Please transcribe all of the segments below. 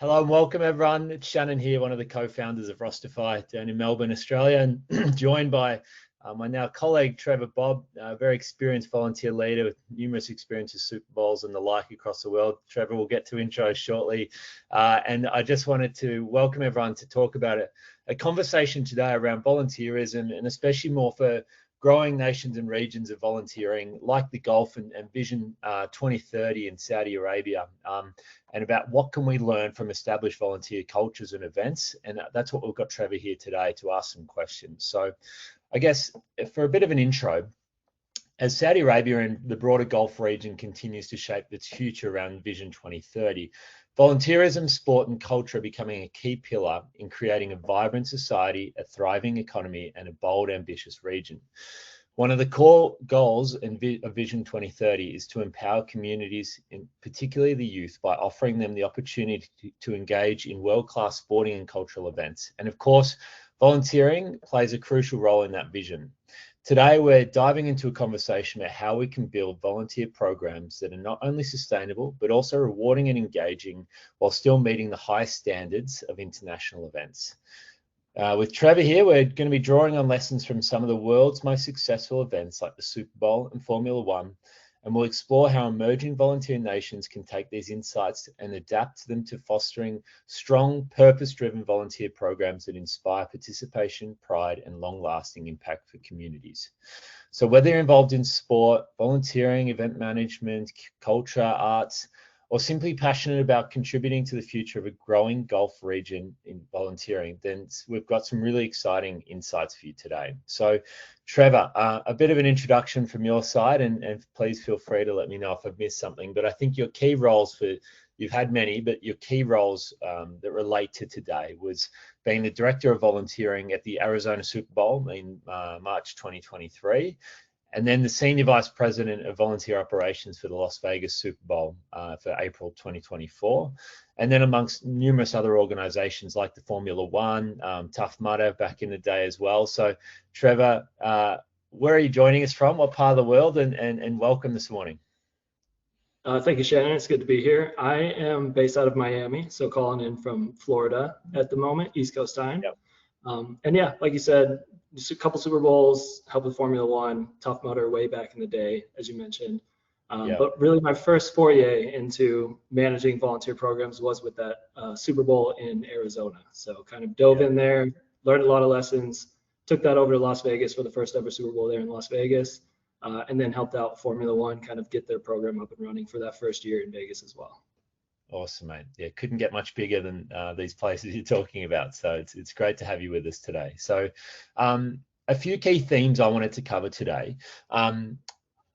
Hello and welcome everyone. It's Shannan here, one of the co-founders of Rosterfy down in Melbourne, Australia, and joined by my now colleague Trevor Bobb, a very experienced volunteer leader with numerous experiences, Super Bowls and the like across the world. Trevor will get to intros shortly. And I just wanted to welcome everyone to talk about a conversation today around volunteerism, and especially more for growing nations and regions of volunteering like the Gulf and Vision 2030 in Saudi Arabia, and about what can we learn from established volunteer cultures and events. And that's what we've got Trevor here today to ask some questions. So I guess for a bit of an intro, as Saudi Arabia and the broader Gulf region continues to shape its future around Vision 2030, volunteerism, sport and culture are becoming a key pillar in creating a vibrant society, a thriving economy and a bold, ambitious region. One of the core goals of Vision 2030 is to empower communities, particularly the youth, by offering them the opportunity to engage in world-class sporting and cultural events. And of course, volunteering plays a crucial role in that vision. Today, we're diving into a conversation about how we can build volunteer programs that are not only sustainable, but also rewarding and engaging while still meeting the high standards of international events. With Trevor here, we're going to be drawing on lessons from some of the world's most successful events like the Super Bowl and Formula One, and we'll explore how emerging volunteer nations can take these insights and adapt them to fostering strong, purpose-driven volunteer programs that inspire participation, pride, and long-lasting impact for communities. So whether you're involved in sport, volunteering, event management, culture, arts, or simply passionate about contributing to the future of a growing Gulf region in volunteering, then we've got some really exciting insights for you today. So Trevor, a bit of an introduction from your side, and please feel free to let me know if I've missed something, but I think your key roles you've had many, but your key roles that relate to today was being the Director of Volunteering at the Arizona Super Bowl in March 2023, and then the Senior Vice President of Volunteer Operations for the Las Vegas Super Bowl for April 2024. And then amongst numerous other organizations like the Formula One, Tough Mudder back in the day as well. So Trevor, where are you joining us from? What part of the world? And welcome this morning. Thank you, Shannon. It's good to be here. I am based out of Miami, so calling in from Florida at the moment, East Coast time. Yep. And yeah, like you said, just a couple Super Bowls, helped with Formula One, Tough Mudder way back in the day, as you mentioned. Yep. But really my first foray into managing volunteer programs was with that Super Bowl in Arizona. So kind of dove in there, learned a lot of lessons, took that over to Las Vegas for the first ever Super Bowl there in Las Vegas, and then helped out Formula One kind of get their program up and running for that first year in Vegas as well. Awesome, mate. Yeah, couldn't get much bigger than these places you're talking about. So it's great to have you with us today. So a few key themes I wanted to cover today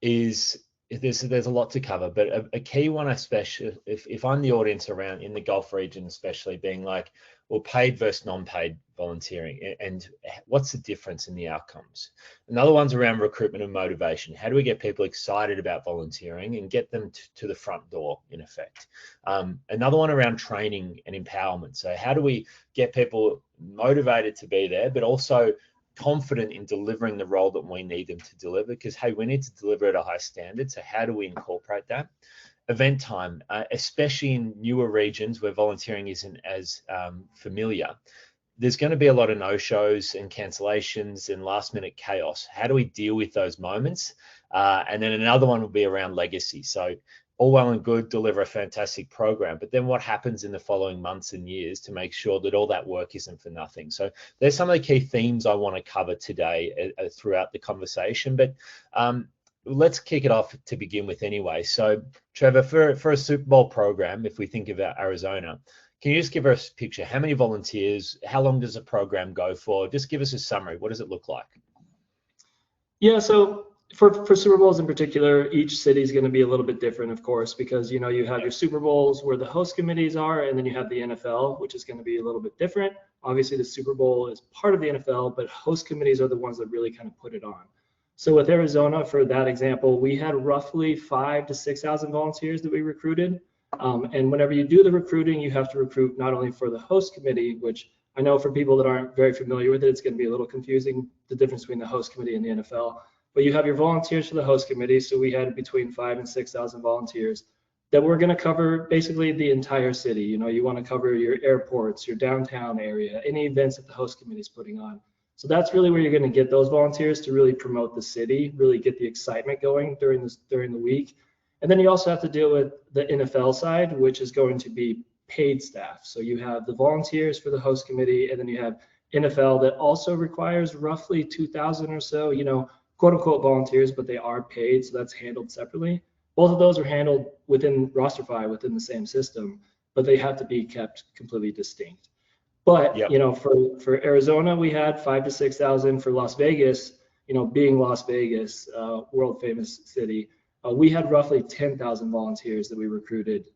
is there's a lot to cover, but a key one, especially if I'm the audience around in the Gulf region, especially being like, well, paid versus non-paid volunteering, and what's the difference in the outcomes? Another one's around recruitment and motivation. How do we get people excited about volunteering and get them to the front door, in effect? Another one around training and empowerment. So how do we get people motivated to be there, but also confident in delivering the role that we need them to deliver? Because, hey, we need to deliver at a high standard. So how do we incorporate that? Event time, especially in newer regions where volunteering isn't as familiar, there's going to be a lot of no-shows and cancellations and last-minute chaos. How do we deal with those moments? And then another one will be around legacy. So all well and good, deliver a fantastic program, but then what happens in the following months and years to make sure that all that work isn't for nothing? So there's some of the key themes I want to cover today throughout the conversation, but let's kick it off to begin with anyway. So Trevor, for a Super Bowl program, if we think about Arizona, can you just give us a picture? How many volunteers? How long does a program go for? Just give us a summary. What does it look like? Yeah, so for Super Bowls in particular, each city is going to be a little bit different, of course, because you have your Super Bowls where the host committees are, and then you have the NFL, which is going to be a little bit different. Obviously, the Super Bowl is part of the NFL, but host committees are the ones that really kind of put it on. So with Arizona, for that example, we had roughly 5,000 to 6,000 volunteers that we recruited. And whenever you do the recruiting, you have to recruit not only for the host committee, which I know for people that aren't very familiar with it, it's going to be a little confusing, the difference between the host committee and the NFL. But you have your volunteers for the host committee. So we had between 5,000 and 6,000 volunteers. that we're going to cover basically the entire city. You know, you want to cover your airports, your downtown area, any events that the host committee is putting on. So that's really where you're going to get those volunteers to really promote the city, really get the excitement going during the week. And then you also have to deal with the NFL side, which is going to be paid staff. So you have the volunteers for the host committee, and then you have NFL that also requires roughly 2,000 or so, you know, quote unquote volunteers, but they are paid, so that's handled separately. Both of those are handled within Rosterfy, within the same system, but they have to be kept completely distinct. But Yep. you know, for Arizona, we had 5,000 to 6,000. For Las Vegas, you know, being Las Vegas, world famous city, we had roughly 10,000 volunteers that we recruited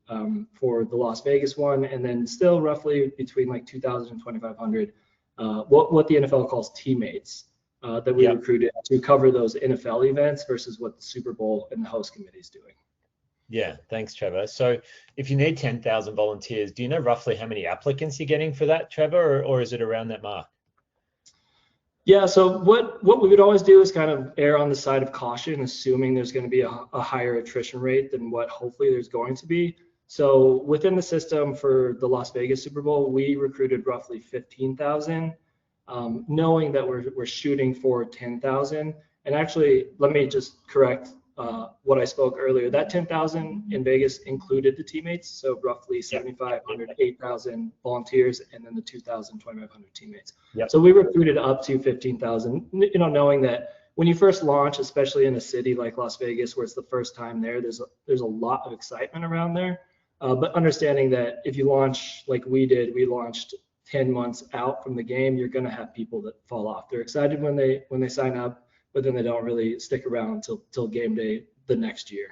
for the Las Vegas one, and then still roughly between like 2,000 and 2,500, what the NFL calls teammates that we recruited to cover those NFL events versus what the Super Bowl and the host committee is doing. Yeah, thanks, Trevor. So if you need 10,000 volunteers, do you know roughly how many applicants you're getting for that, Trevor, or is it around that mark? Yeah, so what we would always do is kind of err on the side of caution, assuming there's going to be a higher attrition rate than what hopefully there's going to be. So within the system for the Las Vegas Super Bowl, we recruited roughly 15,000, knowing that we're shooting for 10,000. And actually, let me just correct what I spoke earlier. That 10,000 in Vegas included the teammates, so roughly 7,500, 8,000 volunteers, and then the 2,000, 2,500 teammates. Yep. So we recruited up to 15,000, you know, knowing that when you first launch, especially in a city like Las Vegas, where it's the first time there, there's a lot of excitement around there. But understanding that if you launch like we did, we launched 10 months out from the game, you're going to have people that fall off. They're excited when they sign up, but then they don't really stick around till game day the next year.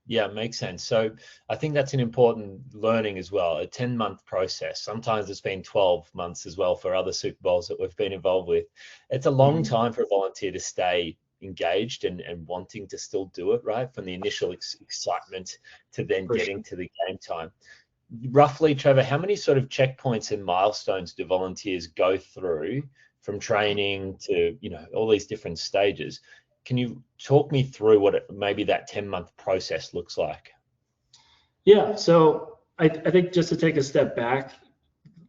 Yeah, makes sense. So I think that's an important learning as well, a 10-month process. Sometimes it's been 12 months as well for other Super Bowls that we've been involved with. It's a long time for a volunteer to stay engaged and wanting to still do it, right? From the initial excitement to then getting to the game time. Roughly, Trevor, how many sort of checkpoints and milestones do volunteers go through from training to, you know, all these different stages? Can you talk me through what maybe that 10-month process looks like? Yeah, so I think just to take a step back,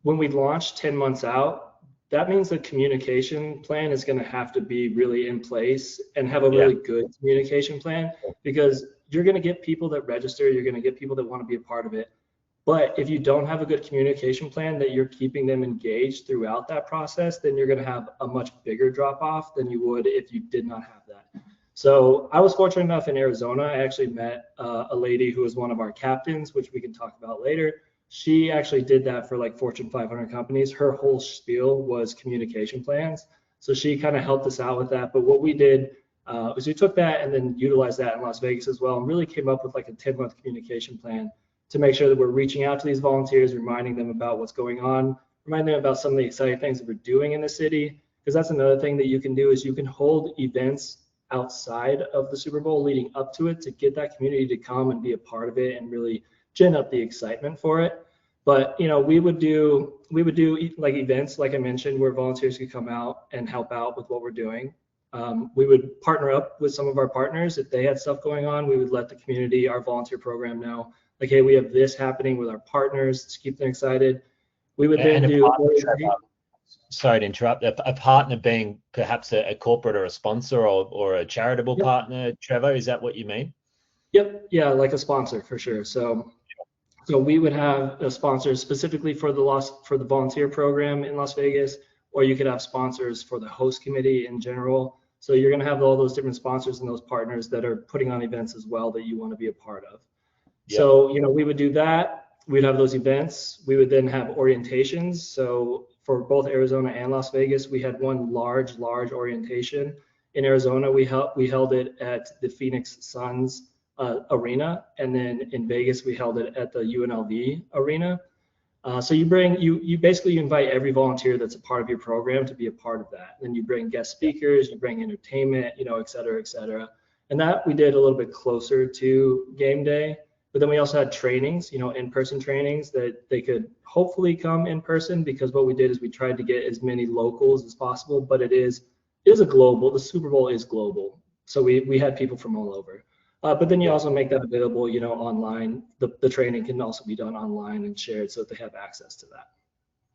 when we launch 10 months out, that means the communication plan is going to have to be really in place and have a really good communication plan, because you're going to get people that register, you're going to get people that want to be a part of it. But if you don't have a good communication plan that you're keeping them engaged throughout that process, then you're going to have a much bigger drop off than you would if you did not have that. So I was fortunate enough in Arizona. I actually met a lady who was one of our captains, which we can talk about later. She actually did that for like Fortune 500 companies. Her whole spiel was communication plans. So she kind of helped us out with that. But what we did was we took that and then utilized that in Las Vegas as well, and really came up with like a 10-month communication plan to make sure that we're reaching out to these volunteers, reminding them about what's going on, reminding them about some of the exciting things that we're doing in the city. Because that's another thing that you can do, is you can hold events outside of the Super Bowl leading up to it to get that community to come and be a part of it and really gin up the excitement for it. But you know, we would do like events, like I mentioned, where volunteers could come out and help out with what we're doing. We would partner up with some of our partners. If they had stuff going on, we would let the community, our volunteer program, know, like, hey, we have this happening with our partners to keep them excited. We would then do. Sorry to interrupt. A partner being perhaps a corporate or a sponsor or a charitable partner, Trevor, is that what you mean? Yep. Yeah, like a sponsor for sure. So we would have a sponsor specifically for the volunteer program in Las Vegas, or you could have sponsors for the host committee in general. So you're going to have all those different sponsors and those partners that are putting on events as well that you want to be a part of. Yep. So, you know, we would do that. We'd have those events. We would then have orientations. So for both Arizona and Las Vegas, we had one large orientation. In Arizona, we held it at the Phoenix Suns arena, and then in Vegas, we held it at the UNLV arena. So you basically invite every volunteer that's a part of your program to be a part of that. Then you bring guest speakers, you bring entertainment, you know, et cetera, et cetera. And that we did a little bit closer to game day. But then we also had trainings, you know, in-person trainings that they could hopefully come in person, because what we did is we tried to get as many locals as possible, but it is a global, the Super Bowl is global. So we had people from all over. But then you also make that available, online. The training can also be done online and shared so that they have access to that.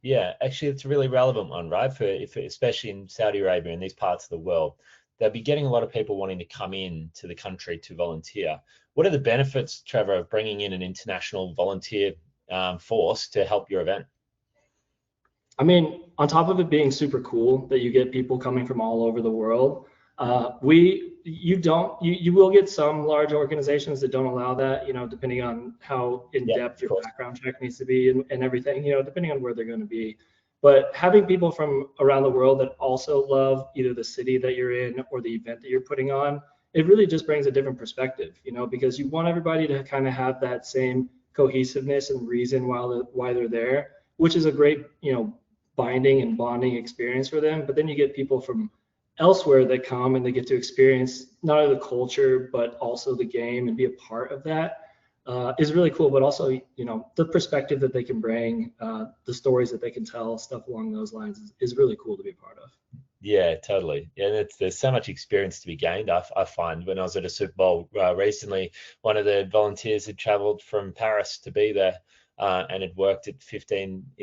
Yeah, actually, it's a really relevant one, right? Especially in Saudi Arabia and these parts of the world, they'll be getting a lot of people wanting to come in to the country to volunteer. What are the benefits, Trevor, of bringing in an international volunteer force to help your event? I mean, on top of it being super cool that you get people coming from all over the world, you will get some large organizations that don't allow that, depending on how in Yeah, depth of your course. background check needs to be and everything, depending on where they're going to be. But having people from around the world that also love either the city that you're in or the event that you're putting on, it really just brings a different perspective, because you want everybody to kind of have that same cohesiveness and reason why they're there, which is a great, binding and bonding experience for them. But then you get people from elsewhere that come and they get to experience not only the culture but also the game and be a part of that. Is really cool. But also, the perspective that they can bring, the stories that they can tell, stuff along those lines is really cool to be a part of. Yeah, totally. Yeah, there's so much experience to be gained. I find when I was at a Super Bowl recently, one of the volunteers had traveled from Paris to be there, and had worked in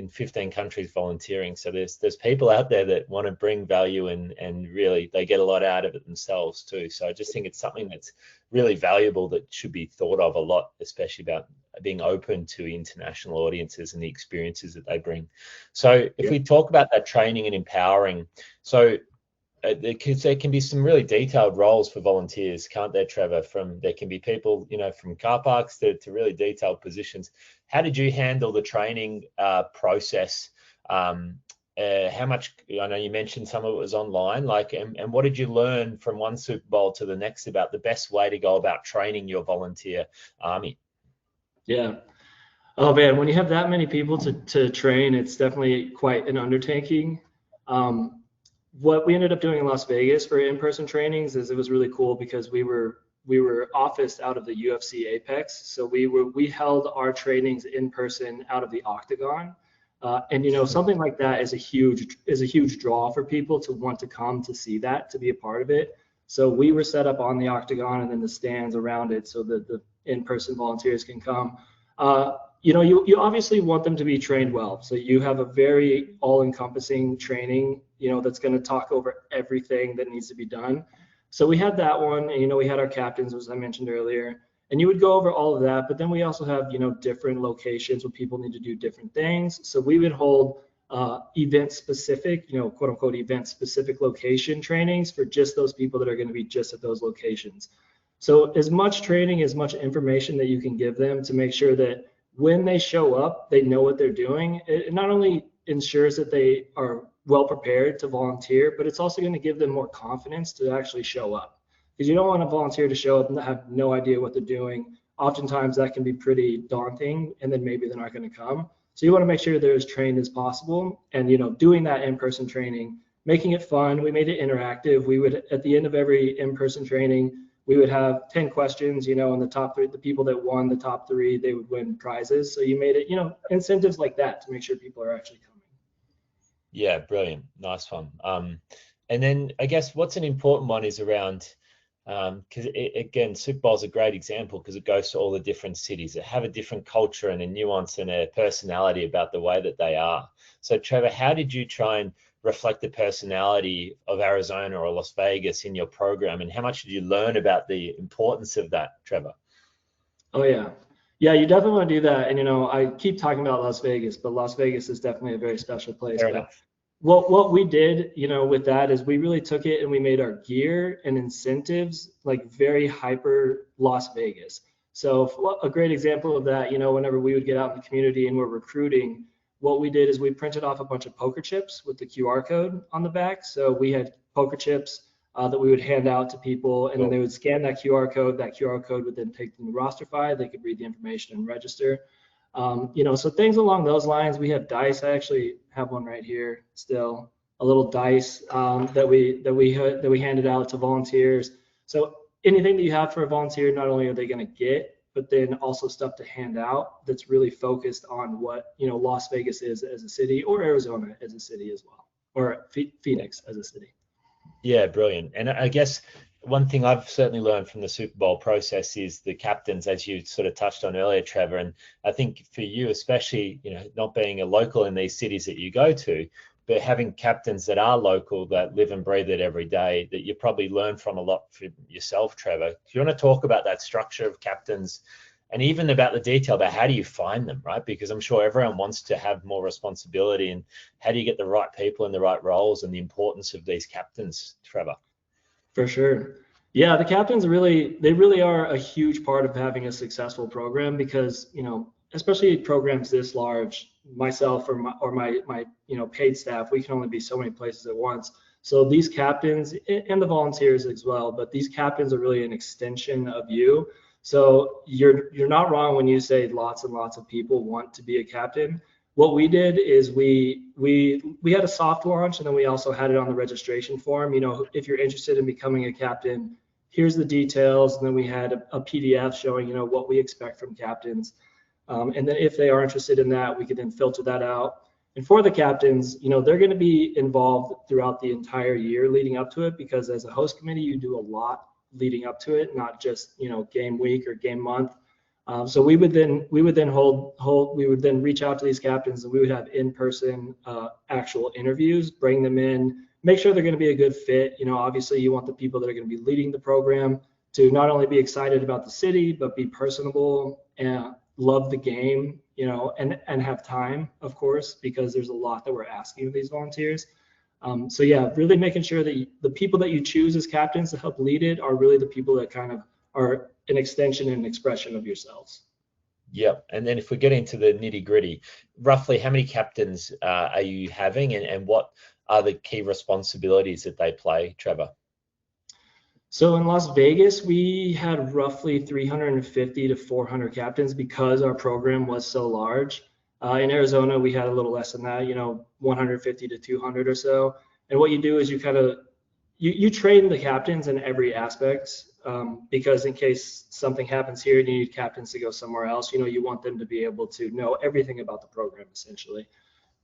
15 countries volunteering. So there's people out there that want to bring value and really they get a lot out of it themselves too. So I just think it's something that's really valuable that should be thought of a lot, especially about being open to international audiences and the experiences that they bring. So if Yeah. we talk about that training and empowering, so there can be some really detailed roles for volunteers, can't there, Trevor? There can be people, from car parks to really detailed positions. How did you handle the training process? How much, I know you mentioned some of it was online, and what did you learn from one Super Bowl to the next about the best way to go about training your volunteer army? Yeah. Oh man, when you have that many people to train, it's definitely quite an undertaking. What we ended up doing in Las Vegas for in-person trainings is it was really cool because we were officed out of the UFC Apex, so we held our trainings in person out of the Octagon, and something like that is a huge draw for people to want to come to see that, to be a part of it. So we were set up on the Octagon and then the stands around it so that the in-person volunteers can come. You obviously want them to be trained well. So you have a very all-encompassing training, that's going to talk over everything that needs to be done. So we had that one, and, we had our captains, as I mentioned earlier, and you would go over all of that. But then we also have, different locations where people need to do different things. So we would hold event-specific, quote unquote, event-specific location trainings for just those people that are going to be just at those locations. So as much training, as much information that you can give them to make sure that when they show up, they know what they're doing. It not only ensures that they are well prepared to volunteer, but it's also going to give them more confidence to actually show up. Because you don't want a volunteer to show up and have no idea what they're doing. Oftentimes that can be pretty daunting, and then maybe they're not going to come. So you want to make sure they're as trained as possible. And doing that in-person training, making it fun. We made it interactive. We would, at the end of every in-person training, we would have 10 questions, and the top three, the people that won the top three, they would win prizes. So you made it, incentives like that to make sure people are actually coming. Yeah, brilliant. Nice one. And then I guess what's an important one is around, because again, Super Bowl is a great example because it goes to all the different cities that have a different culture and a nuance and a personality about the way that they are. So Trevor, how did you try and reflect the personality of Arizona or Las Vegas in your program, and how much did you learn about the importance of that, Trevor? Oh yeah. Yeah, you definitely want to do that. And I keep talking about Las Vegas, but Las Vegas is definitely a very special place. Fair But enough. what we did, with that is we really took it and we made our gear and incentives like very hyper Las Vegas. So a great example of that, whenever we would get out in the community and we're recruiting, what we did is we printed off a bunch of poker chips with the QR code on the back. So we had poker chips that we would hand out to people, and then they would scan that QR code. That QR code would then take them to Rosterfy. They could read the information and register. So things along those lines. We have dice. I actually have one right here still, a little dice that we handed out to volunteers. So anything that you have for a volunteer, not only are they going to get, but then also stuff to hand out that's really focused on what Las Vegas is as a city, or Arizona as a city as well, or Phoenix as a city. Yeah, brilliant. And I guess one thing I've certainly learned from the Super Bowl process is the captains, as you sort of touched on earlier, Trevor. And I think for you, especially, not being a local in these cities that you go to, but having captains that are local, that live and breathe it every day, that you probably learn from a lot for yourself, Trevor. Do you want to talk about that structure of captains and even about the detail about how do you find them, right? Because I'm sure everyone wants to have more responsibility, and how do you get the right people in the right roles, and the importance of these captains, Trevor? For sure. Yeah, the captains they really are a huge part of having a successful program because, especially programs this large, myself or my paid staff, we can only be so many places at once. So these captains and the volunteers as well, but these captains are really an extension of you. So you're not wrong when you say lots and lots of people want to be a captain. What we did is we had a soft launch, and then we also had it on the registration form. If you're interested in becoming a captain, here's the details. And then we had a PDF showing, what we expect from captains. And then if they are interested in that, we could then filter that out. And for the captains, they're going to be involved throughout the entire year leading up to it, because as a host committee, you do a lot leading up to it, not just, game week or game month. So we would then reach out to these captains, and we would have in-person actual interviews, bring them in, make sure they're going to be a good fit. Obviously you want the people that are going to be leading the program to not only be excited about the city, but be personable and love the game, and have time, of course, because there's a lot that we're asking of these volunteers. So yeah, really making sure that the people that you choose as captains to help lead it are really the people that kind of are an extension and expression of yourselves. Yep. And then if we get into the nitty gritty, roughly how many captains are you having, and what are the key responsibilities that they play, Trevor? So in Las Vegas, we had roughly 350 to 400 captains because our program was so large. In Arizona, we had a little less than that, 150 to 200 or so. And what you do is you train the captains in every aspect, because in case something happens here and you need captains to go somewhere else, you want them to be able to know everything about the program essentially.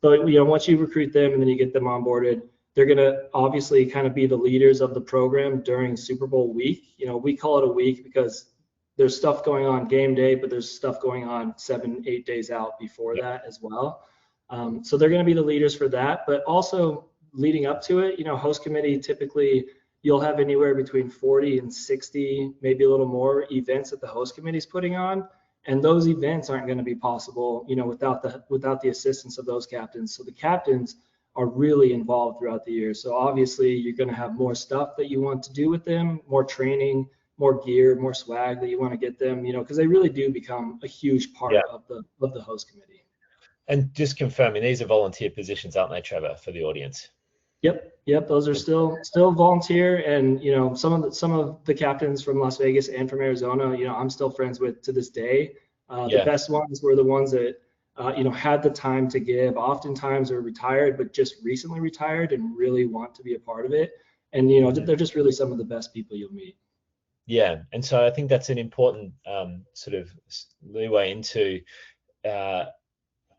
But once you recruit them and then you get them onboarded, they're going to obviously kind of be the leaders of the program during Super Bowl week. We call it a week because there's stuff going on game day, but there's stuff going on 7-8 days out before that as well. So they're going to be the leaders for that, but also leading up to it, host committee, typically you'll have anywhere between 40 and 60, maybe a little more events that the host committee is putting on. And those events aren't going to be possible, without the assistance of those captains. So the captains are really involved throughout the year. So obviously you're going to have more stuff that you want to do with them, more training, more gear, more swag that you want to get them, because they really do become a huge part of the host committee. And just confirming, these are volunteer positions, aren't they, Trevor, for the audience? Yep. Those are still volunteer, and some of the captains from Las Vegas and from Arizona, I'm still friends with to this day. The best ones were the ones that had the time to give. Oftentimes are retired, but just recently retired and really want to be a part of it. And they're just really some of the best people you'll meet. Yeah, and so I think that's an important sort of leeway into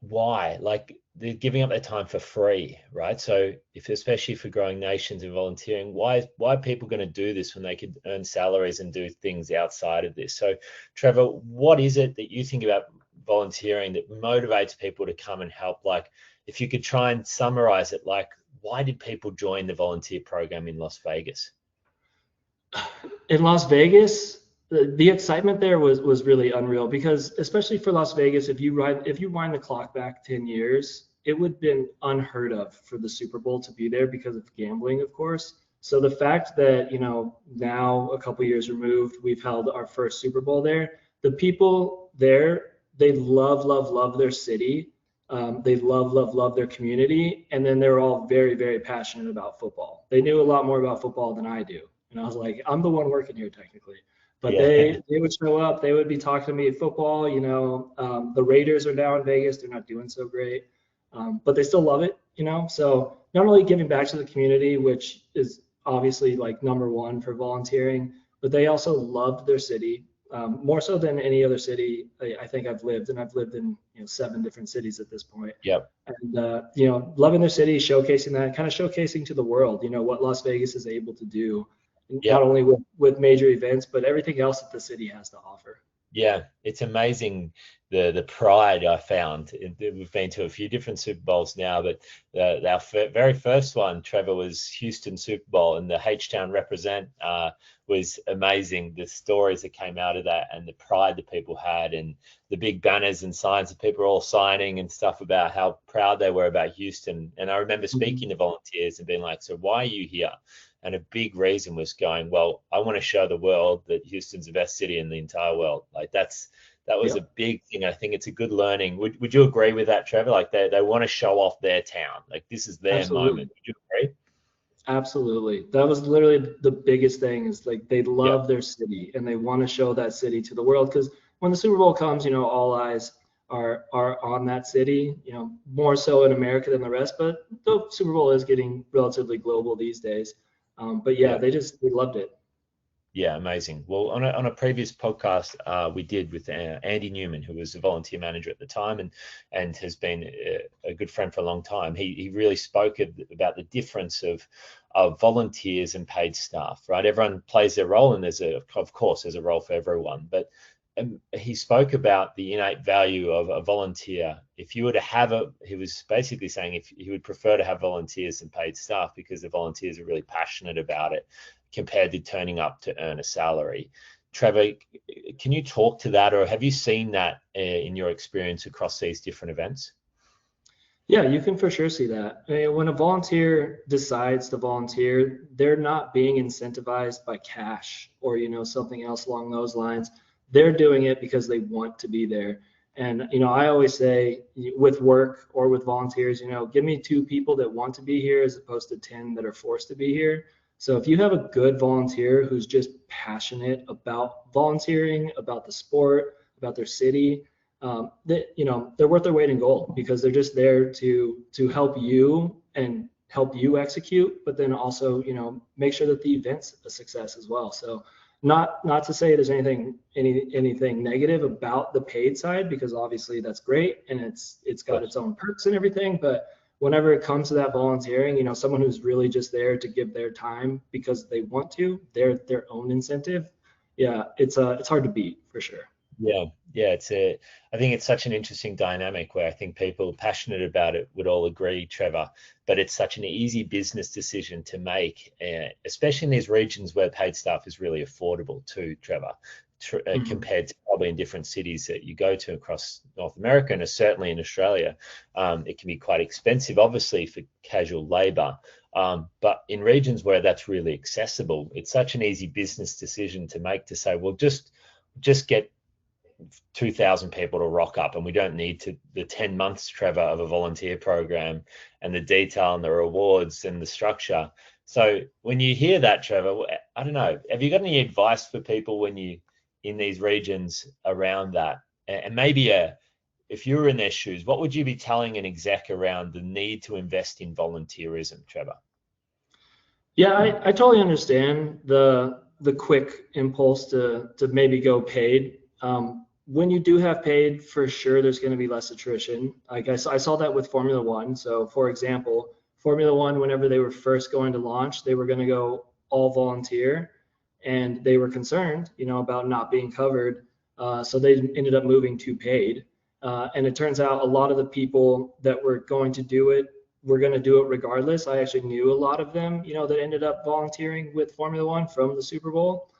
why, like, they're giving up their time for free, right? So especially for growing nations and volunteering, why are people going to do this when they could earn salaries and do things outside of this? So Trevor, what is it that you think about volunteering that motivates people to come and help? Like, if you could try and summarize it, like, why did people join the volunteer program in Las Vegas? In Las Vegas, the excitement there was really unreal, because especially for Las Vegas, if you wind the clock back 10 years, it would have been unheard of for the Super Bowl to be there because of gambling, of course. So the fact that, now a couple years removed, we've held our first Super Bowl there, the people there, they love their city. They love their community. And then they're all very, very passionate about football. They knew a lot more about football than I do. And I was like, I'm the one working here technically. But they would show up, they would be talking to me football, the Raiders are now in Vegas, they're not doing so great, but they still love it, So not only giving back to the community, which is obviously like number one for volunteering, but they also loved their city, more so than any other city I think I've lived, and I've lived in 7 different cities at this point. Yep. And loving their city, showcasing that, kind of showcasing to the world, what Las Vegas is able to do. Yeah. not only with major events, but everything else that the city has to offer. Yeah, it's amazing the pride I found. We've been to a few different Super Bowls now, but our very first one, Trevor, was Houston Super Bowl, and the H-Town represent was amazing. The stories that came out of that, and the pride that people had, and the big banners and signs that people were all signing and stuff about how proud they were about Houston. And I remember speaking to volunteers and being like, "So why are you here?" And a big reason was going, well, I want to show the world that Houston's the best city in the entire world. Like that was a big thing. I think it's a good learning. Would you agree with that, Trevor? Like they want to show off their town. Like this is their moment. Would you agree? Absolutely. That was literally the biggest thing, is like they love their city and they want to show that city to the world, because when the Super Bowl comes, all eyes are on that city, more so in America than the rest, but the Super Bowl is getting relatively global these days. But they loved it. Yeah, amazing. Well, on a previous podcast we did with Andy Newman, who was a volunteer manager at the time and has been a good friend for a long time, he really spoke about the difference of volunteers and paid staff, right? Everyone plays their role, and of course there's a role for everyone, but he spoke about the innate value of a volunteer. If you were to he was basically saying if he would prefer to have volunteers than paid staff, because the volunteers are really passionate about it compared to turning up to earn a salary. Trevor, can you talk to that, or have you seen that in your experience across these different events? Yeah, you can for sure see that. When a volunteer decides to volunteer, they're not being incentivized by cash or, something else along those lines. They're doing it because they want to be there. And, I always say with work or with volunteers, give me 2 people that want to be here as opposed to 10 that are forced to be here. So if you have a good volunteer who's just passionate about volunteering, about the sport, about their city, they're worth their weight in gold, because they're just there to help you and help you execute, but then also, make sure that the event's a success as well. So not to say there's anything negative about the paid side, because obviously that's great and it's got its own perks and everything, but whenever it comes to that volunteering, someone who's really just there to give their time because they want to, their own incentive, it's hard to beat for sure. Yeah, I think it's such an interesting dynamic where I think people passionate about it would all agree, Trevor, but it's such an easy business decision to make, especially in these regions where paid staff is really affordable too, Trevor, compared to probably in different cities that you go to across North America, and certainly in Australia. It can be quite expensive, obviously, for casual labor. But in regions where that's really accessible, it's such an easy business decision to make, to say, well, just get 2,000 people to rock up, and we don't need the 10 months, Trevor, of a volunteer program and the detail and the rewards and the structure. So when you hear that, Trevor, I don't know, have you got any advice for people when you in these regions around that? And maybe if you were in their shoes, what would you be telling an exec around the need to invest in volunteerism, Trevor? Yeah, I totally understand the quick impulse to maybe go paid. When you do have paid, for sure, there's going to be less attrition. Like I saw that with Formula One. So, for example, Formula One, whenever they were first going to launch, they were going to go all volunteer, and they were concerned, about not being covered. So they ended up moving to paid. And it turns out a lot of the people that were going to do it were going to do it regardless. I actually knew a lot of them, that ended up volunteering with Formula One from the Super Bowl.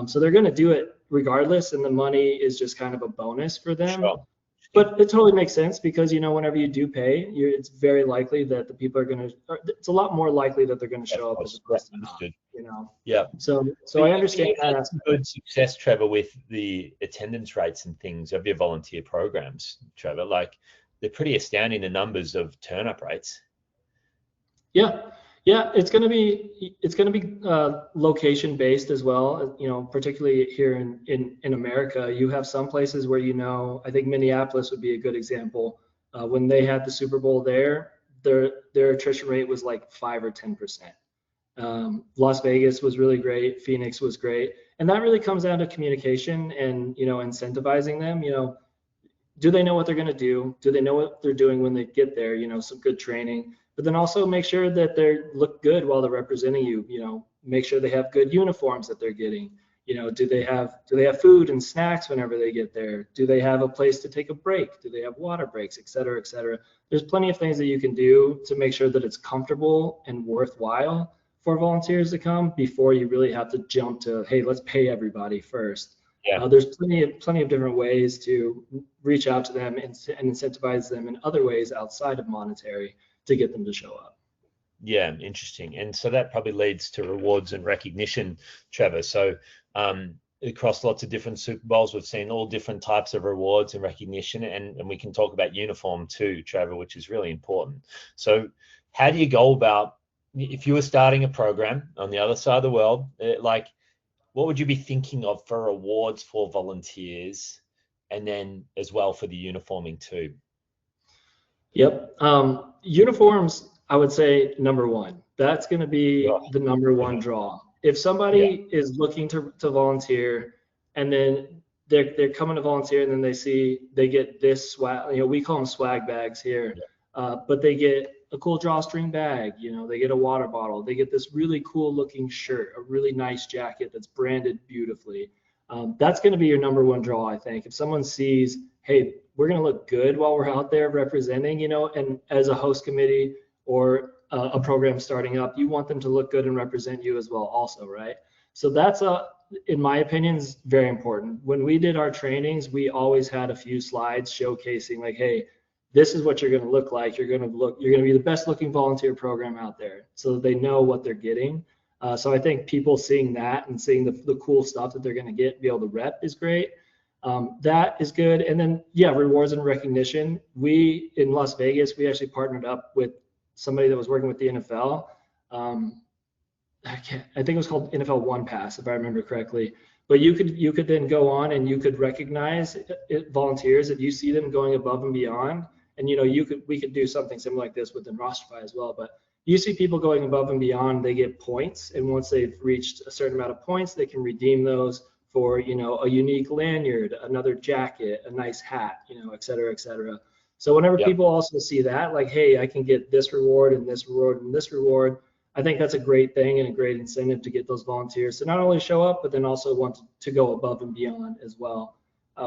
So they're going to do it regardless, and the money is just kind of a bonus for them. Sure. But it totally makes sense, because whenever you do pay, it's very likely that the people are going to. It's a lot more likely that they're going to show up as opposed to not. Yeah. So I understand you've had some good success, Trevor, with the attendance rates and things of your volunteer programs, Trevor. Like they're pretty astounding, the numbers of turn-up rates. Yeah, it's going to be location based as well. Particularly here in America, you have some places where I think Minneapolis would be a good example. When they had the Super Bowl there, their attrition rate was like 5 or 10%. Las Vegas was really great. Phoenix was great, and that really comes down to communication and incentivizing them. Do they know what they're going to do? Do they know what they're doing when they get there? Some good training, but then also make sure that they look good while they're representing you. make sure they have good uniforms that they're getting. Do they have food and snacks whenever they get there? Do they have a place to take a break? Do they have water breaks, et cetera, et cetera? There's plenty of things that you can do to make sure that it's comfortable and worthwhile for volunteers to come before you really have to jump to, hey, let's pay everybody first. Yeah. There's plenty of different ways to reach out to them and incentivize them in other ways outside of monetary to get them to show up. Yeah, interesting. And so that probably leads to rewards and recognition, Trevor. So across lots of different Super Bowls, we've seen all different types of rewards and recognition, and we can talk about uniform too, Trevor, which is really important. So how do you go about, if you were starting a program on the other side of the world, like what would you be thinking of for rewards for volunteers, and then as well for the uniforming too? Yep. Uniforms, I would say number one. That's going to be the number one draw. If somebody is looking to volunteer, and then they're coming to volunteer, and then they get this swag, we call them swag bags here, but they get a cool drawstring bag, they get a water bottle, they get this really cool looking shirt, a really nice jacket that's branded beautifully. That's going to be your number one draw, I think. If someone sees, hey, we're going to look good while we're out there representing, and as a host committee or a program starting up, you want them to look good and represent you as well also, right? So that's in my opinion, is very important. When we did our trainings, we always had a few slides showcasing like, hey, this is what you're going to look like. You're going to be the best looking volunteer program out there, so that they know what they're getting. So I think people seeing that and seeing the cool stuff that they're going to be able to rep is great. That is good. And then, rewards and recognition. We, in Las Vegas, we actually partnered up with somebody that was working with the NFL. I think it was called NFL One Pass, if I remember correctly. But you could then go on and you could recognize volunteers if you see them going above and beyond. And we could do something similar like this within Rosterfy as well. But you see people going above and beyond, they get points, and once they've reached a certain amount of points, they can redeem those for a unique lanyard, another jacket, a nice hat, et cetera, et cetera. So whenever people also see that, like, hey, I can get this reward and this reward and this reward, I think that's a great thing and a great incentive to get those volunteers to not only show up, but then also want to go above and beyond as well.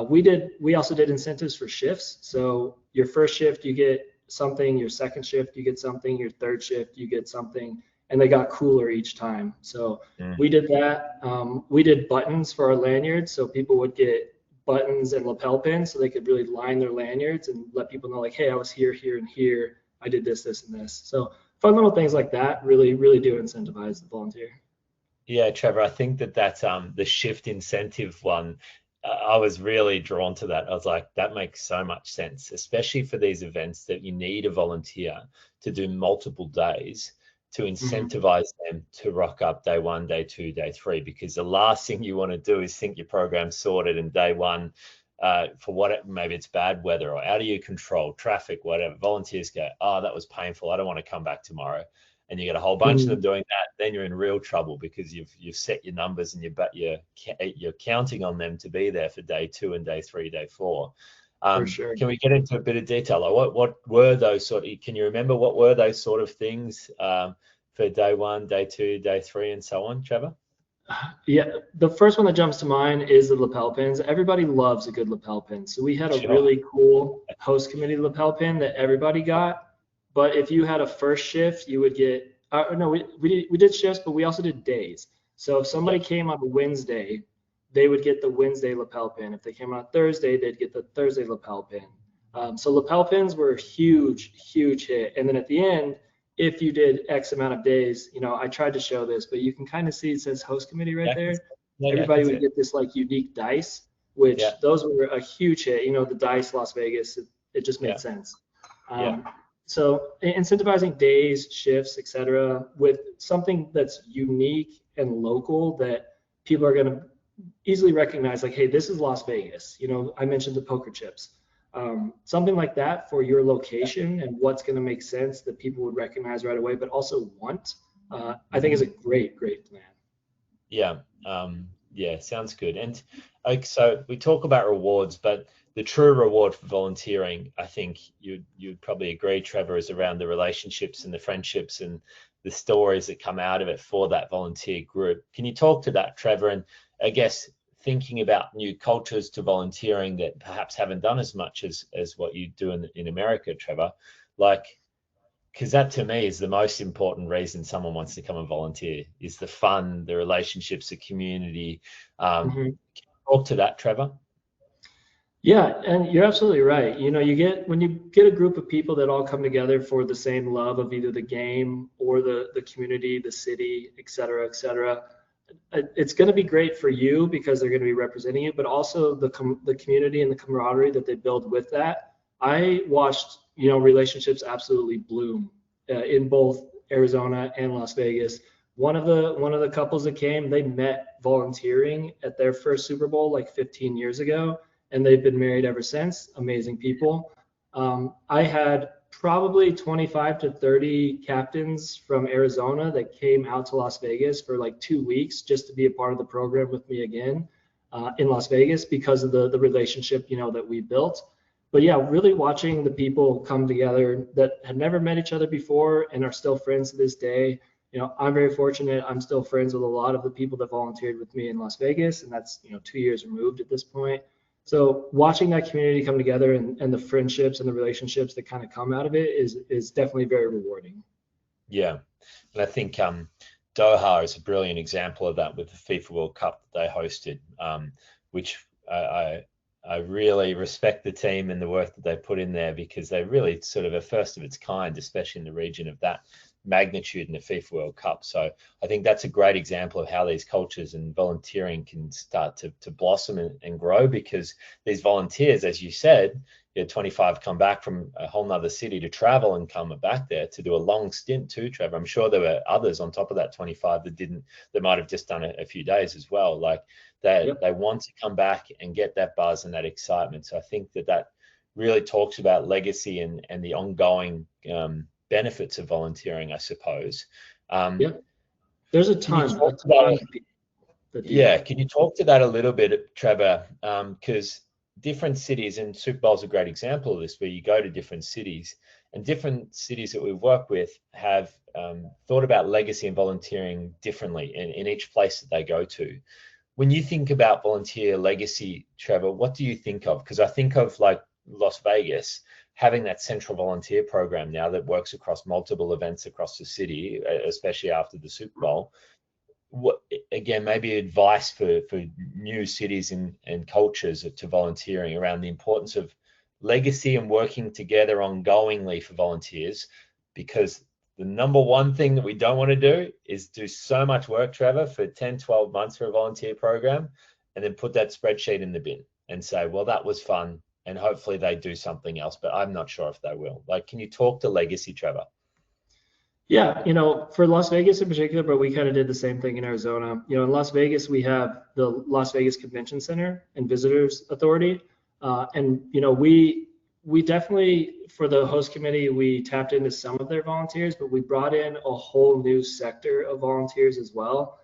We also did incentives for shifts. So your first shift, you get something, your second shift, you get something, your third shift, you get something, and they got cooler each time. So we did that. We did buttons for our lanyards. So people would get buttons and lapel pins so they could really line their lanyards and let people know like, hey, I was here, here, and here. I did this, this, and this. So fun little things like that really, really do incentivize the volunteer. Yeah, Trevor, I think that's the shift incentive one. I was really drawn to that. I was like, that makes so much sense, especially for these events that you need a volunteer to do multiple days to incentivize them to rock up day one, day two, day three, because the last thing you want to do is think your program's sorted and day one, maybe it's bad weather or out of your control, traffic, whatever. Volunteers go, oh, that was painful. I don't want to come back tomorrow. And you get a whole bunch of them doing that, then you're in real trouble because you've set your numbers and you're counting on them to be there for day two and day three, day four. For sure. Can we get into a bit of detail? Like what were those can you remember what were those sort of things for day one, day two, day three, and so on, Trevor? Yeah, the first one that jumps to mind is the lapel pins. Everybody loves a good lapel pin. So we had a really cool host committee lapel pin that everybody got. But if you had a first shift, you would get, we did shifts, but we also did days. So if somebody came on a Wednesday, they would get the Wednesday lapel pin. If they came on a Thursday, they'd get the Thursday lapel pin. So lapel pins were a huge, huge hit. And then at the end, if you did X amount of days, I tried to show this, but you can kind of see it says host committee right there. Everybody would get this like unique dice, which those were a huge hit. The dice Las Vegas, it just made sense. So incentivizing days, shifts, etc., with something that's unique and local that people are going to easily recognize, like, hey, this is Las Vegas. I mentioned the poker chips. Something like that for your location and what's going to make sense that people would recognize right away, but also want, I think is a great, great plan. Yeah, sounds good. And so we talk about rewards, but the true reward for volunteering, I think you'd probably agree, Trevor, is around the relationships and the friendships and the stories that come out of it for that volunteer group. Can you talk to that, Trevor? And I guess thinking about new cultures to volunteering that perhaps haven't done as much as what you do in America, Trevor, like, because that to me is the most important reason someone wants to come and volunteer, is the fun, the relationships, the community. Can you talk to that, Trevor? Yeah, and you're absolutely right. You know, when you get a group of people that all come together for the same love of either the game or the community, the city, et cetera, it's going to be great for you because they're going to be representing you, but also the community and the camaraderie that they build with that. I watched, relationships absolutely bloom in both Arizona and Las Vegas. One of the couples that came, they met volunteering at their first Super Bowl like 15 years ago, and they've been married ever since. Amazing people. I had probably 25 to 30 captains from Arizona that came out to Las Vegas for like 2 weeks just to be a part of the program with me again in Las Vegas because of the relationship, that we built. But yeah, really watching the people come together that had never met each other before and are still friends to this day. I'm very fortunate. I'm still friends with a lot of the people that volunteered with me in Las Vegas, and that's, 2 years removed at this point. So watching that community come together and the friendships and the relationships that kind of come out of it is definitely very rewarding. Yeah, and I think Doha is a brilliant example of that with the FIFA World Cup that they hosted, which I really respect the team and the work that they put in there, because they're really sort of a first of its kind, especially in the region of that magnitude in the FIFA World Cup. So I think that's a great example of how these cultures and volunteering can start to blossom and grow, because these volunteers, as you said, 25 come back from a whole nother city to travel and come back there to do a long stint too, Trevor. I'm sure there were others on top of that 25 that might have just done a few days as well. Like they want to come back and get that buzz and that excitement. So I think that really talks about legacy and the ongoing benefits of volunteering, I suppose. There's a ton of people that do that. Can you talk to that a little bit, Trevor? Because different cities, and Super Bowl is a great example of this, where you go to different cities, and different cities that we work with have thought about legacy and volunteering differently in each place that they go to. When you think about volunteer legacy, Trevor, what do you think of? Because I think of like Las Vegas having that central volunteer program now that works across multiple events across the city, especially after the Super Bowl. What, again, maybe advice for new cities and cultures to volunteering around the importance of legacy and working together ongoingly for volunteers, because the number one thing that we don't want to do is do so much work, Trevor, for 10, 12 months for a volunteer program and then put that spreadsheet in the bin and say, well, that was fun, and hopefully they do something else, but I'm not sure if they will. Like, can you talk to legacy, Trevor? Yeah, for Las Vegas in particular, but we kind of did the same thing in Arizona. In Las Vegas, we have the Las Vegas Convention Center and Visitors Authority. And we definitely, for the host committee, we tapped into some of their volunteers, but we brought in a whole new sector of volunteers as well,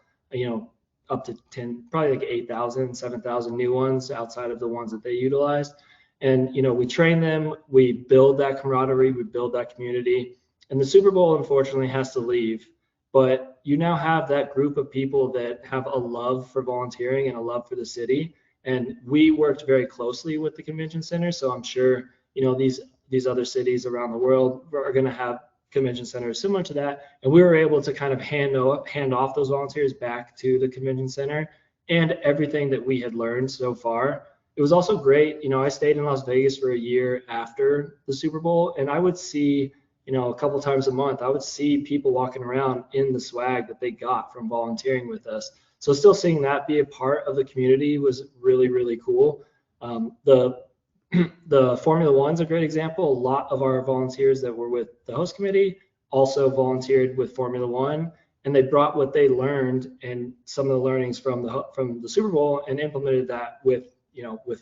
up to 10, probably like 8,000, 7,000 new ones outside of the ones that they utilized. And, we train them, we build that camaraderie, we build that community. And the Super Bowl, unfortunately, has to leave. But you now have that group of people that have a love for volunteering and a love for the city. And we worked very closely with the convention center. So I'm sure, these other cities around the world are going to have convention centers similar to that. And we were able to kind of hand off those volunteers back to the convention center and everything that we had learned so far. It was also great. I stayed in Las Vegas for a year after the Super Bowl, and I would see, a couple times a month, I would see people walking around in the swag that they got from volunteering with us. So still seeing that be a part of the community was really, really cool. The Formula One's a great example. A lot of our volunteers that were with the host committee also volunteered with Formula One, and they brought what they learned and some of the learnings from the Super Bowl and implemented that with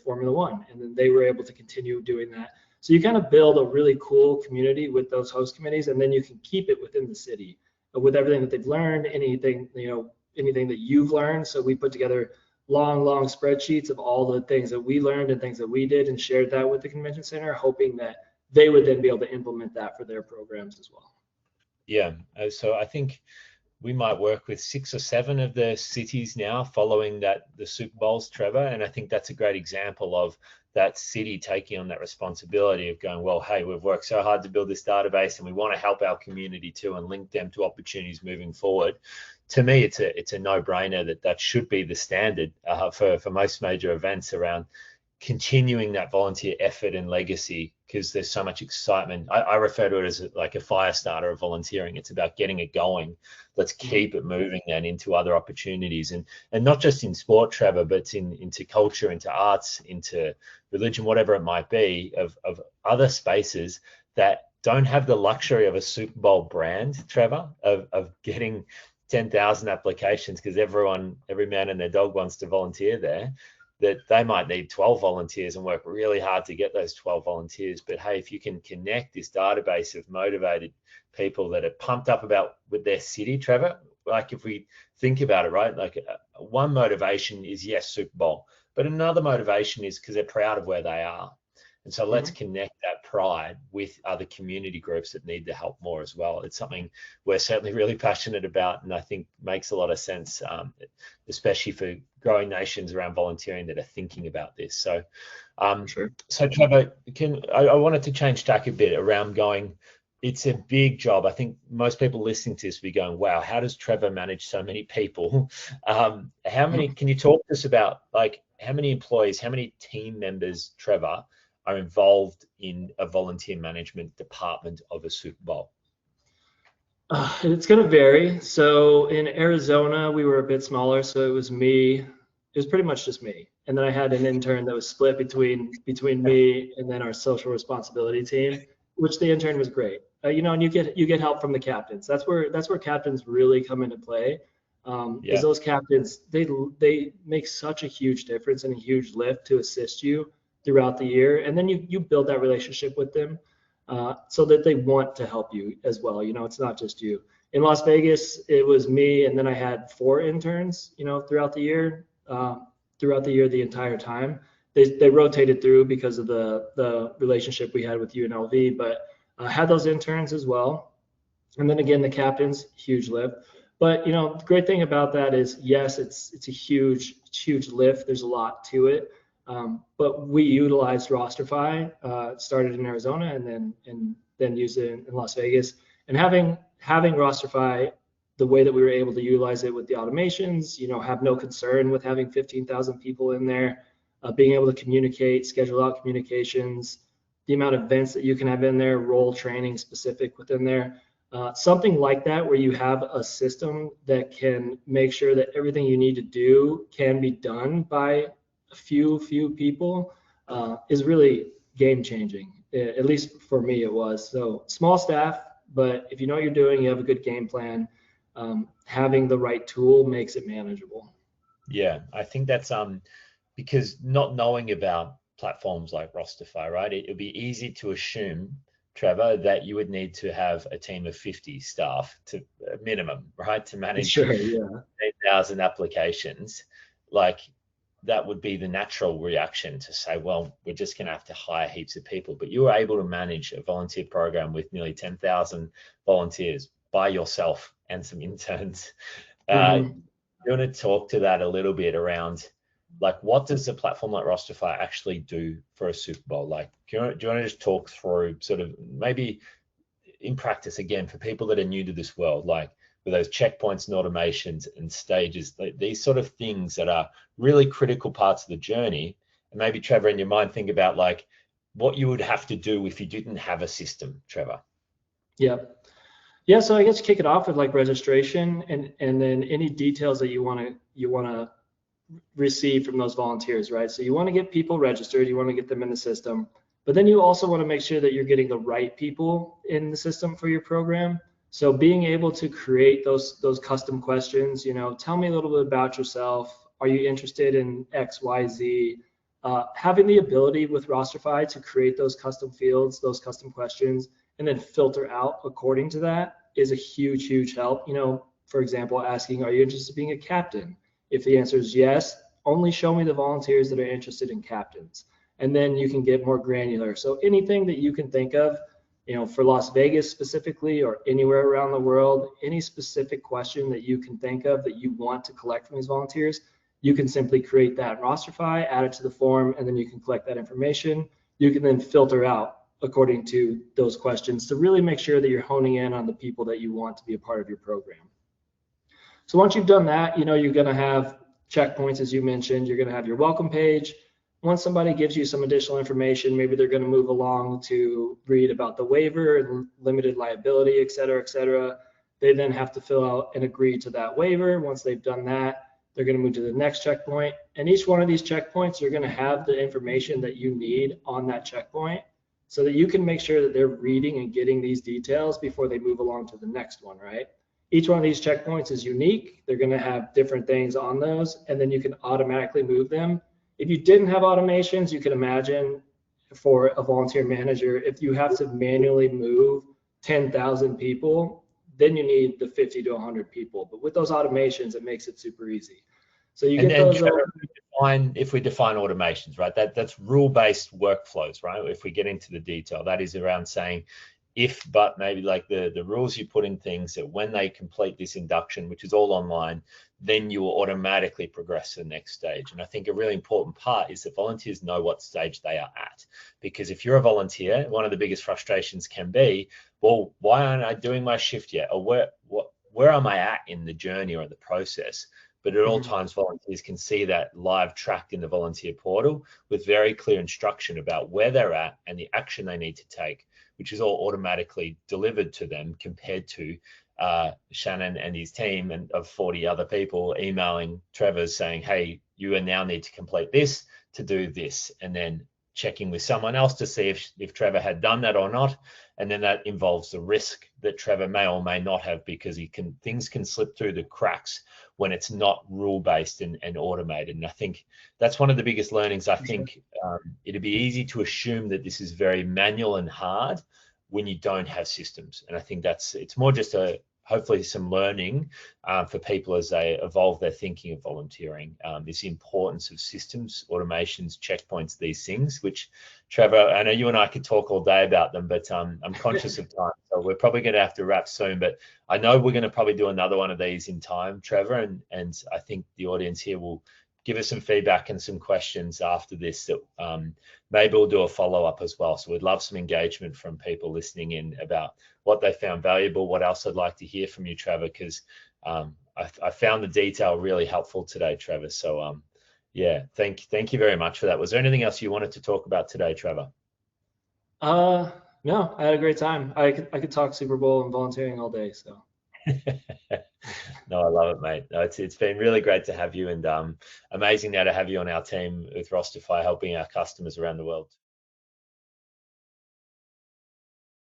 Formula One, and then they were able to continue doing that. So you kind of build a really cool community with those host committees, and then you can keep it within the city with everything that they've learned, anything that you've learned. So we put together long spreadsheets of all the things that we learned and things that we did, and shared that with the convention center, hoping that they would then be able to implement that for their programs as well. Yeah, so I think we might work with 6 or 7 of the cities now following the Super Bowls, Trevor. And I think that's a great example of that city taking on that responsibility of going, well, hey, we've worked so hard to build this database and we want to help our community too and link them to opportunities moving forward. To me, it's a no-brainer that should be the standard for most major events around continuing that volunteer effort and legacy, because there's so much excitement. I refer to it as like a fire starter of volunteering. It's about getting it going. Let's keep it moving then into other opportunities, and not just in sport, Trevor, but into culture, into arts, into religion, whatever it might be, of other spaces that don't have the luxury of a Super Bowl brand, Trevor, of getting 10,000 applications because every man and their dog wants to volunteer there. That they might need 12 volunteers and work really hard to get those 12 volunteers. But hey, if you can connect this database of motivated people that are pumped up with their city, Trevor, like if we think about it, right? Like one motivation is, yes, Super Bowl, but another motivation is because they're proud of where they are. And so let's connect that pride with other community groups that need the help more as well. It's something we're certainly really passionate about, and I think makes a lot of sense, especially for growing nations around volunteering that are thinking about this. So, Sure. So Trevor, I wanted to change tack a bit around going. It's a big job. I think most people listening to this will be going, wow, how does Trevor manage so many people? How many, can you talk to us about like how many employees, how many team members, Trevor, are involved in a volunteer management department of a Super Bowl? It's going to vary. So in Arizona, we were a bit smaller, so it was me. It was pretty much just me, and then I had an intern that was split between me and then our social responsibility team, which the intern was great. And you get help from the captains. That's where captains really come into play. Is those captains, they make such a huge difference and a huge lift to assist you throughout the year, and then you build that relationship with them. So that they want to help you as well. It's not just you. In Las Vegas, it was me, and then I had 4 interns, throughout the year, the entire time. They rotated through because of the relationship we had with UNLV, but I had those interns as well. And then again, the captains, huge lift. But, the great thing about that is, yes, it's a huge lift. There's a lot to it. But we utilized Rosterfy, started in Arizona and then used it in Las Vegas. And having Rosterfy, the way that we were able to utilize it with the automations, have no concern with having 15,000 people in there, being able to communicate, schedule out communications, the amount of events that you can have in there, role training specific within there. Something like that, where you have a system that can make sure that everything you need to do can be done by a few people, is really game changing. At least for me, it was. So small staff, but if you know what you're doing, you have a good game plan. Having the right tool makes it manageable. Yeah, I think that's because not knowing about platforms like Rosterfy, right? It would be easy to assume, Trevor, that you would need to have a team of 50 staff to a minimum, right, to manage Sure, yeah. 8,000 applications. Like that would be the natural reaction to say, well, we're just going to have to hire heaps of people. But you were able to manage a volunteer program with nearly 10,000 volunteers by yourself and some interns. You want to talk to that a little bit around, like, what does a platform like Rosterfy actually do for a Super Bowl? Like, do you want to just talk through sort of maybe in practice again for people that are new to this world, like with those checkpoints and automations and stages, these sort of things that are really critical parts of the journey. And maybe, Trevor, in your mind, think about like what you would have to do if you didn't have a system, Trevor. Yeah, so I guess kick it off with like registration and then any details that you want to receive from those volunteers, right? So you want to get people registered, you want to get them in the system, but then you also want to make sure that you're getting the right people in the system for your program. So being able to create those custom questions, tell me a little bit about yourself. Are you interested in X, Y, Z? Having the ability with Rosterfy to create those custom fields, those custom questions, and then filter out according to that is a huge help. For example, asking, are you interested in being a captain? If the answer is yes, only show me the volunteers that are interested in captains. And then you can get more granular. So anything that you can think of, for Las Vegas specifically, or anywhere around the world, any specific question that you can think of that you want to collect from these volunteers, you can simply create that Rosterfy, add it to the form, and then you can collect that information. You can then filter out according to those questions to really make sure that you're honing in on the people that you want to be a part of your program. So once you've done that, you're going to have checkpoints, as you mentioned. You're going to have your welcome page. Once somebody gives you some additional information, maybe they're going to move along to read about the waiver and limited liability, et cetera, et cetera. They then have to fill out and agree to that waiver. Once they've done that, they're going to move to the next checkpoint. And each one of these checkpoints, you're going to have the information that you need on that checkpoint so that you can make sure that they're reading and getting these details before they move along to the next one, right? Each one of these checkpoints is unique. They're going to have different things on those, and then you can automatically move them. If you didn't have automations, you can imagine for a volunteer manager, if you have to manually move 10,000 people, then you need the 50 to 100 people. But with those automations, it makes it super easy. So you get those. If we define automations, right? That's rule-based workflows, right? If we get into the detail, that is around saying if, but maybe like the rules you put in things that when they complete this induction, which is all online, then you will automatically progress to the next stage. And I think a really important part is that volunteers know what stage they are at. Because if you're a volunteer, one of the biggest frustrations can be, well, why aren't I doing my shift yet? Or where am I at in the journey or the process? But at all times, volunteers can see that live tracked in the volunteer portal with very clear instruction about where they're at and the action they need to take, which is all automatically delivered to them, compared to Shannan and his team and of 40 other people emailing Trevor saying, hey, you now need to complete this to do this, and then checking with someone else to see if Trevor had done that or not. And then that involves the risk that Trevor may or may not have, because things can slip through the cracks when it's not rule-based and automated. And I think that's one of the biggest learnings. I think it'd be easy to assume that this is very manual and hard when you don't have systems. And I think it's more just hopefully some learning for people as they evolve their thinking of volunteering, this importance of systems, automations, checkpoints, these things, which, Trevor, I know you and I could talk all day about them, but I'm conscious of time, so we're probably going to have to wrap soon. But I know we're going to probably do another one of these in time, Trevor, and I think the audience here will give us some feedback and some questions after this that maybe we'll do a follow-up as well. So we'd love some engagement from people listening in about what they found valuable, what else I'd like to hear from you, Trevor, because I found the detail really helpful today, Trevor. So yeah, thank you very much for that. Was there anything else you wanted to talk about today, Trevor? No, I had a great time. I could talk Super Bowl and volunteering all day, so. No, I love it, mate. No, it's been really great to have you, and amazing now to have you on our team with Rosterfy, helping our customers around the world.